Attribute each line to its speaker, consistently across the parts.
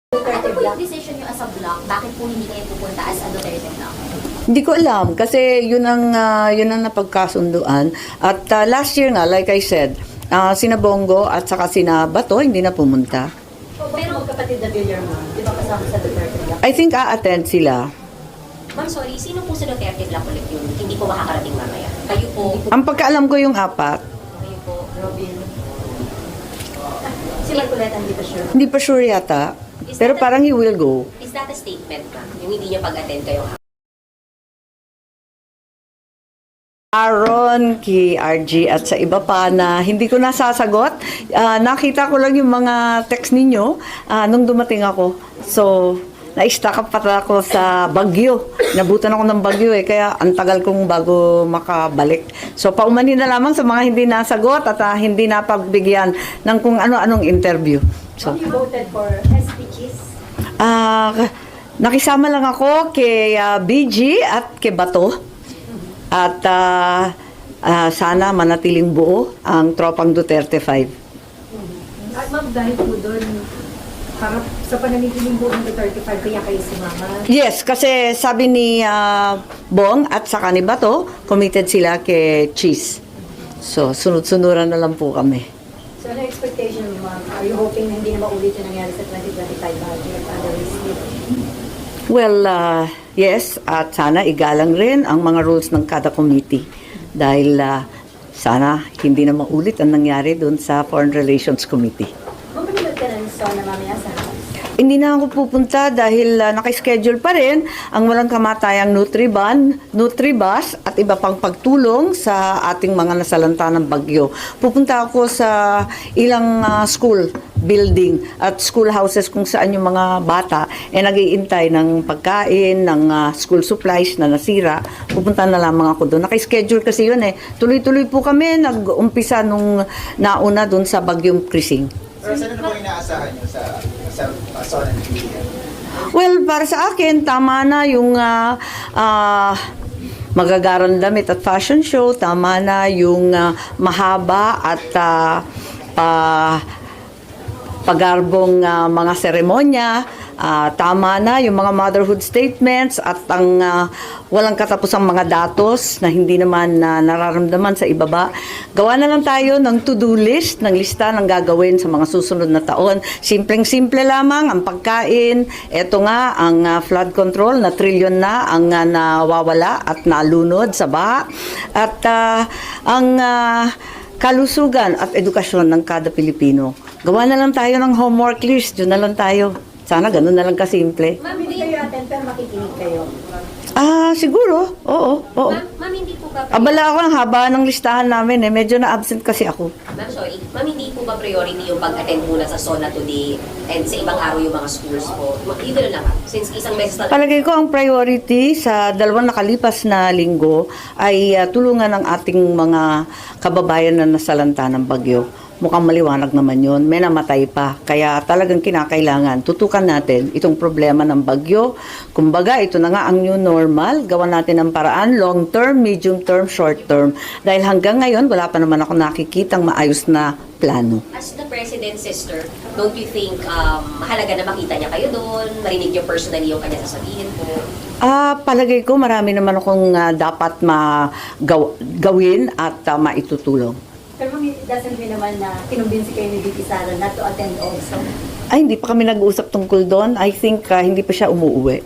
Speaker 1: Ano po yung decision nyo as a block? Bakit po hindi kayo pupunta as a Duterte block?
Speaker 2: Hindi ko alam kasi yun ang napagkasunduan. At last year nga, like I said, sina Bongo at saka sina Bato hindi na pumunta.
Speaker 1: Pero
Speaker 3: Kapatid na Villarman, di ba kasama sa Duterte block?
Speaker 2: I think a-attend sila.
Speaker 1: ma'am, sorry, sino po sa Duterte block ulit yun? Hindi po makakarating mamaya. Kayo po,
Speaker 2: Ang pagkaalam ko yung apat,
Speaker 1: kayo po.
Speaker 3: Robin. Si Marcoleta hindi pa sure.
Speaker 2: hindi pa sure yata. Pero parang he will go.
Speaker 1: Is that a statement, ma'am? Yung hindi niya pag-attend kayo?
Speaker 2: Aaron, kay RG at sa iba pa na hindi ko nasasagot. Nakita ko lang yung mga text ninyo nung dumating ako. So, na-stuck up pata ako sa Bagyo. Nabutan ako ng Bagyo kaya ang tagal kong bago makabalik. So, paumanin na lamang sa mga hindi nasagot at hindi napagbigyan ng kung ano-anong interview. So,
Speaker 3: You voted for SPGs.
Speaker 2: nakisama lang ako kay BG at kay Bato. At sana manatiling buo ang tropang Duterte 5.
Speaker 3: At ma'am, dahil po doon, harap sa pananitiling buong Duterte 5, kaya kayo sumama.
Speaker 2: Yes, kasi sabi ni Bong at saka ni Bato, committed sila kay Cheese. So, sunod-sunuran na lang po kami.
Speaker 3: So ano expectation mo, ma'am? Are you hoping na hindi na maulit yung nangyari sa 2025 budget under receipt?
Speaker 2: Well, yes, at sana igalang rin ang mga rules ng kada committee. Dahil sana hindi na maulit ang nangyari doon sa Foreign Relations Committee.
Speaker 3: Mamanunod ka na sa na mamaya sa House.
Speaker 2: Hindi na ako pupunta dahil naka-schedule pa rin ang walang kamatayang Nutribus at iba pang pagtulong sa ating mga nasalanta ng bagyo. Pupunta ako sa ilang school building at schoolhouses kung saan yung mga bata nag-iintay ng pagkain, ng school supplies na nasira. Pupunta na lamang ako doon. Naka-schedule kasi yun Tuloy-tuloy po kami nag-umpisa nung nauna doon sa Bagyong Krising.
Speaker 4: Pero saan na po inaasahan nyo sa zona ng media?
Speaker 2: Well, para sa akin, tama na yung magagarang damit at fashion show. Tama na yung mahaba at pagarbong mga seremonya. Tama na yung mga motherhood statements at ang walang katapusang mga datos na hindi naman nararamdaman sa ibaba. Gawa na lang tayo ng to-do list, ng lista ng gagawin sa mga susunod na taon. Simpleng-simple lamang ang pagkain. Ito nga ang flood control na trilyon na ang nawawala at nalunod sa baha. At ang kalusugan at edukasyon ng kada Pilipino. Gawa na lang tayo ng homework list. Yun na lang tayo. Sana ganun na lang kasimple.
Speaker 1: Ma'am,
Speaker 3: Hindi kayo attend pero makikinig kayo.
Speaker 2: Siguro. Oo.
Speaker 1: ma'am, hindi po ba...
Speaker 2: Abala ako ang haba ng listahan namin Medyo na-absent kasi ako.
Speaker 1: Ma'am, sorry. Ma'am, hindi po ba priority yung pag-attend muna sa SONA today and sa ibang araw yung mga schools po? Yun na lang, ma'am. Since isang beses na...
Speaker 2: Palagay ko ang priority sa dalawang nakalipas na linggo ay tulungan ng ating mga kababayan na nasalanta ng bagyo. Mukhang maliwanag naman yun. May namatay pa. Kaya talagang kinakailangan. Tutukan natin itong problema ng bagyo. Kumbaga, ito na nga ang new normal. Gawan natin ang paraan. Long term, medium term, short term. Dahil hanggang ngayon, wala pa naman ako nakikitang maayos na plano.
Speaker 1: As the President's sister, don't you think mahalaga na makita niya kayo doon? Marinig niyo personally yung kanya sasabihin po?
Speaker 2: Palagay ko marami naman akong dapat gawin at maitutulong.
Speaker 3: Pero ma'am, it doesn't mean naman na kinumbinsi kayo ni VP Sara not to attend also.
Speaker 2: Ay, hindi pa kami nag-uusap tungkol doon. I think hindi pa siya umuuwi.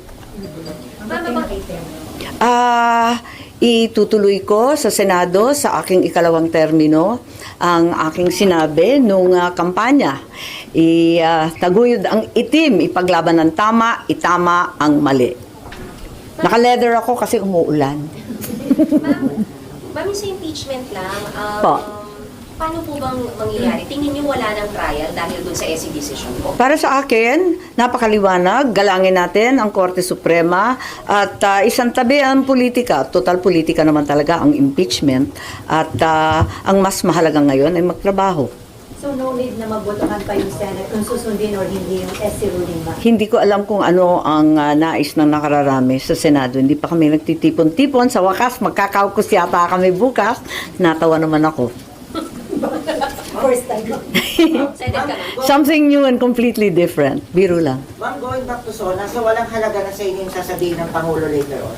Speaker 3: Ma'am, item.
Speaker 2: Itutuloy ko sa Senado sa aking ikalawang termino ang aking sinabi nung kampanya. Taguyod ang itim, ipaglaban ng tama, itama ang mali. Naka-leather ako kasi umuulan.
Speaker 1: Ma'am, sa impeachment lang,
Speaker 2: Po.
Speaker 1: paano po bang mangyayari? Tingin niyo wala ng trial dahil dun sa SC decision po?
Speaker 2: Para sa akin, napakaliwanag. Galangin natin ang Korte Suprema at isang tabi ang politika. Total politika naman talaga ang impeachment. At ang mas mahalaga ngayon ay magtrabaho.
Speaker 3: So no need na magbotohan pa yung Senate kung susundin or hindi yung SC ruling ba?
Speaker 2: Hindi ko alam kung ano ang nais ng nakararami sa Senado. Hindi pa kami nagtitipon-tipon. Sa wakas, magkakaukus yata kami bukas. Natawa naman ako.
Speaker 3: First time.
Speaker 1: Excited ka, ma'am?
Speaker 2: Something new and completely different. Biro lang.
Speaker 5: Ma'am, going back to SONA, so walang halaga na sa inyo yung sasabihin ng Pangulo later on?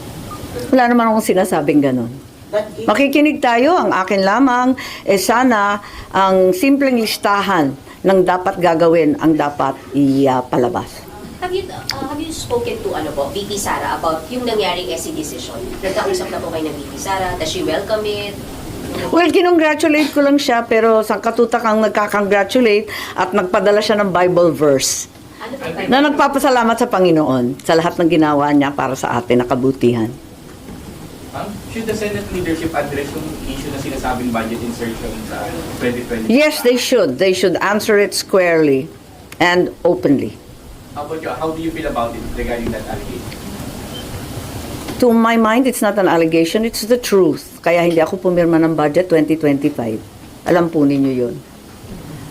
Speaker 2: Wala naman akong sinasabing ganun.
Speaker 5: But if,
Speaker 2: Makikinig tayo, ang akin lamang, sana ang simpleng listahan ng dapat gagawin ang dapat ipalabas.
Speaker 1: Have you spoken to VP Sara about yung nangyaring SC decision? Nagkausap na po kayo ng VP Sara? Does she welcome it?
Speaker 2: Well, kinongratulate ko lang siya, pero sa katutak ang nagkakongratulate at nagpadala siya ng Bible verse
Speaker 1: Ano po kayo?
Speaker 2: na nagpapasalamat sa Panginoon sa lahat ng ginawa niya para sa atin na kabutihan.
Speaker 6: Should the Senate leadership address yung issue na sinasabing budget insertion sa 2020?
Speaker 2: Yes, they should. They should answer it squarely and openly.
Speaker 6: How about you? How do you feel about it regarding that allegation?
Speaker 2: To my mind, it's not an allegation, it's the truth. Kaya hindi ako pumirma ng budget 2025. Alam po ninyo yun.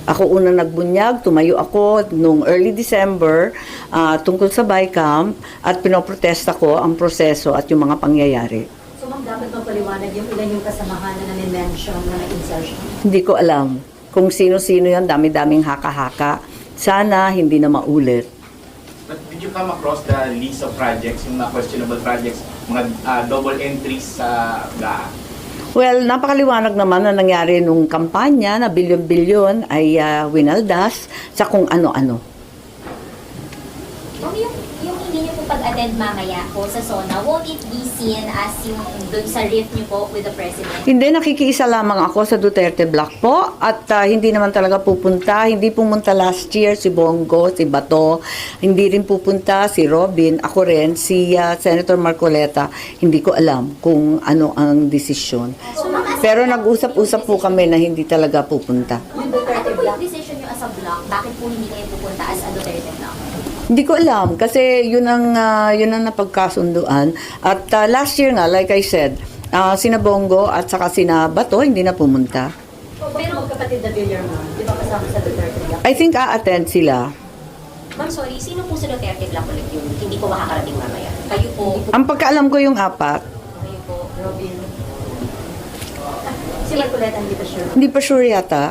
Speaker 2: Ako unang nagbunyag, tumayo ako noong early December tungkol sa BICAM at pinoprotesta ko ang proseso at yung mga pangyayari.
Speaker 3: So ma'am, dapat bang paliwanag yung ilan yung kasamahan na na-mention na na-insertion?
Speaker 2: Hindi ko alam kung sino-sino yan, dami-daming haka-haka. Sana hindi na maulit.
Speaker 6: But did you come across the list of projects, yung mga questionable projects, mga double entries sa GAA?
Speaker 2: Well, napakaliwanag naman na nangyari nung kampanya na bilyon-bilyon ay winaldas sa kung ano-ano.
Speaker 7: Ma'am, yung hindi niyo po pag-attend mamaya po sa SONA, won't it be seen as yung dun sa riff niyo po with the President?
Speaker 2: Hindi, nakikiisa lamang ako sa Duterte Block po at hindi naman talaga pupunta. Hindi pumunta last year si Bongo, si Bato. Hindi rin pupunta si Robin, ako rin, si Senator Marcoleta. Hindi ko alam kung ano ang desisyon.
Speaker 7: So, ma'am,
Speaker 2: Pero nag-usap-usap po kami na hindi talaga pupunta.
Speaker 7: ano po yung decision niyo as a block? Bakit po hindi kayo pupunta as a Duterte block?
Speaker 2: Hindi ko alam kasi yun ang napagkasunduan. At last year nga, like I said, sina Bongo at saka sina Bato hindi na pumunta.
Speaker 3: Pero magkapatid na Villar ma'am, di ba kasama sa Duterte Block?
Speaker 2: I think a-attend sila.
Speaker 1: Ma'am, sorry, sino po sa Duterte Block ulit yung hindi po makakarating mamaya? Kayo po,
Speaker 2: Ang pagkaalam ko yung apat,
Speaker 1: kayo po,
Speaker 3: Robin. Si Marcoleta hindi pa sure.
Speaker 2: hindi pa sure yata.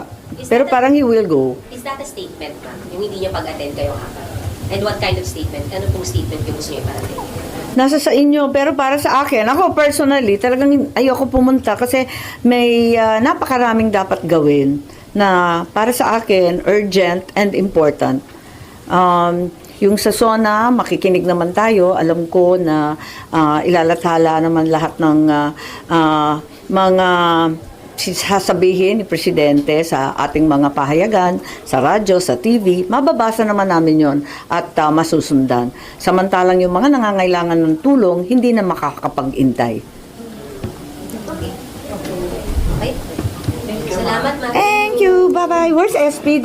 Speaker 2: Pero parang he will go.
Speaker 1: is that a statement, ma'am? Yung hindi niyo pag-attend kayong apat? And what kind of statement? Ano pong statement yung gusto niyo iparating?
Speaker 2: Nasa sa inyo, pero para sa akin, ako personally, talagang ayoko pumunta kasi may napakaraming dapat gawin na para sa akin, urgent and important. Yung sa SONA, makikinig naman tayo. Alam ko na ilalathala naman lahat ng mga sasabihin ni Presidente sa ating mga pahayagan, sa radyo, sa TV, mababasa naman namin yon at masusundan. Samantalang yung mga nangangailangan ng tulong, hindi na makakapag-intay.
Speaker 1: Okay. Okay. Salamat, ma'am.
Speaker 2: Thank you! Bye-bye! Where's SP?